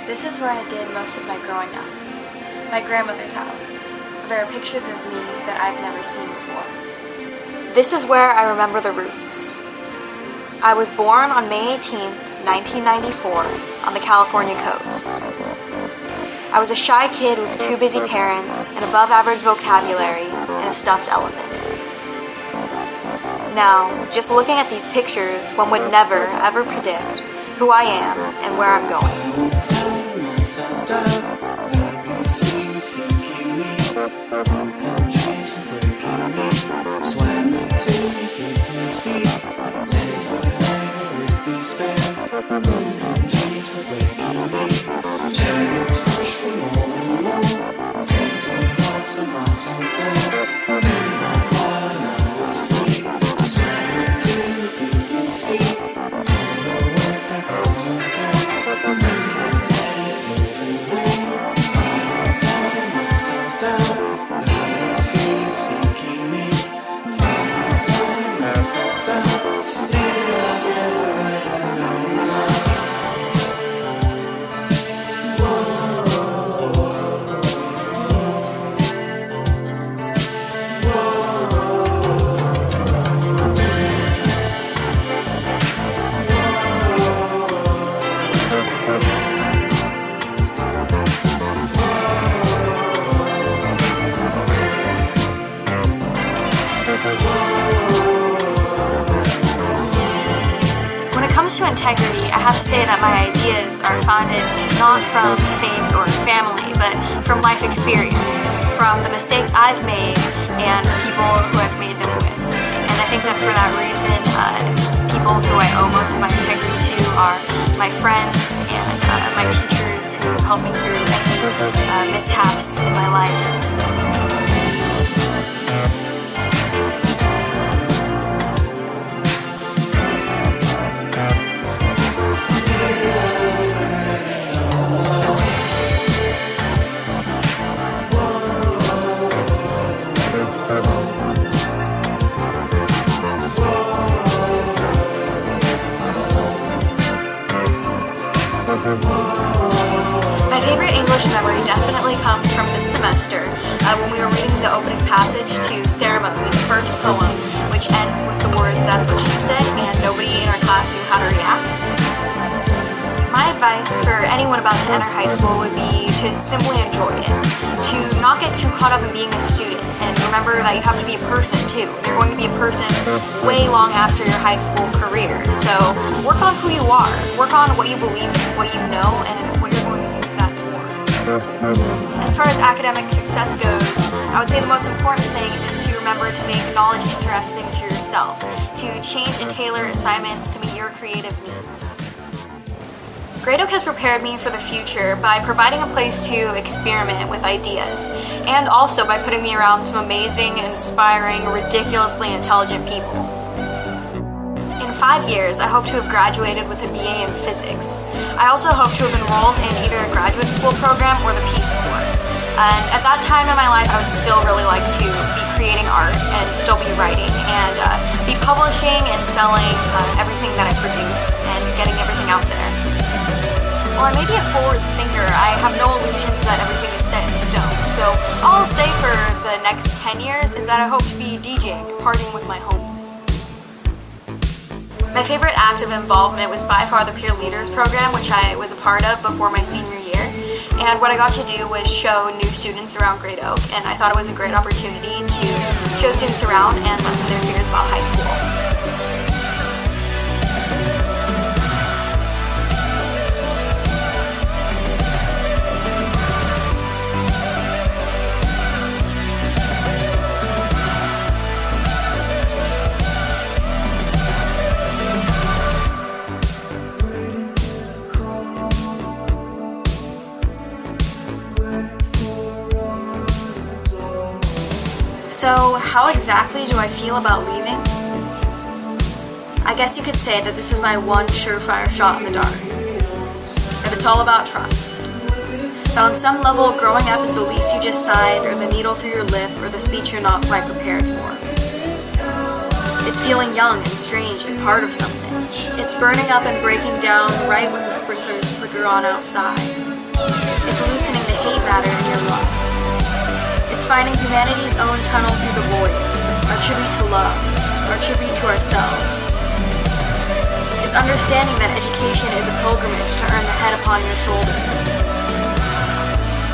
This is where I did most of my growing up. My grandmother's house. There are pictures of me that I've never seen before. This is where I remember the roots. I was born on May 18th, 1994, on the California coast. I was a shy kid with two busy parents, an above-average vocabulary, and a stuffed elephant. Now, just looking at these pictures, one would never, ever predict who I am and where I'm going. When it comes to integrity, I have to say that my ideas are founded not from faith or family, but from life experience, from the mistakes I've made and people who I've made them with. And I think that for that reason, people who I owe most of my integrity to are my friends and my teachers who helped me through any mishaps in my life. My favorite English memory definitely comes from this semester when we were reading the opening passage to Ceremony, the first poem, which ends with the words, "That's what she said," and nobody in our class knew how to react. My advice for anyone about to enter high school would be to simply enjoy it, to not get too caught up in being a student, and remember that you have to be a person too. You're going to be a person way long after your high school career, so work on who you are, work on what you believe in, what you know, and what you're going to use that for. As far as academic success goes, I would say the most important thing is to remember to make knowledge interesting to yourself, to change and tailor assignments to meet your creative needs. Great Oak has prepared me for the future by providing a place to experiment with ideas, and also by putting me around some amazing, inspiring, ridiculously intelligent people. In 5 years, I hope to have graduated with a BA in physics. I also hope to have enrolled in either a graduate school program or the Peace Corps. And at that time in my life, I would still really like to be creating art and still be writing and be publishing and selling everything that I produce and getting everything out there. While I may be a forward thinker, I have no illusions that everything is set in stone. So all I'll say for the next 10 years is that I hope to be DJing, partying with my homies. My favorite act of involvement was by far the Peer Leaders program, which I was a part of before my senior year. And what I got to do was show new students around Great Oak, and I thought it was a great opportunity to show students around and lessen their fears about high school. So, how exactly do I feel about leaving? I guess you could say that this is my one surefire shot in the dark. That it's all about trust. That on some level, growing up is the lease you just signed, or the needle through your lip, or the speech you're not quite prepared for. It's feeling young and strange and part of something. It's burning up and breaking down right when the sprinklers flicker on outside. It's loosening the hate matter in your lungs. It's finding humanity's own tunnel through the void, our tribute to love, our tribute to ourselves. It's understanding that education is a pilgrimage to earn the head upon your shoulders.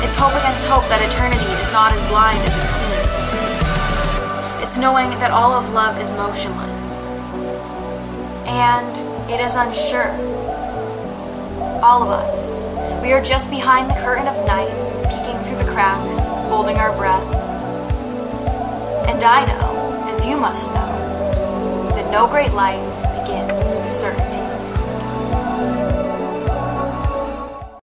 It's hope against hope that eternity is not as blind as it seems. It's knowing that all of love is motionless. And it is unsure. All of us. We are just behind the curtain of night, peeking through the cracks, holding our breath. And I know, as you must know, that no great life begins with certainty.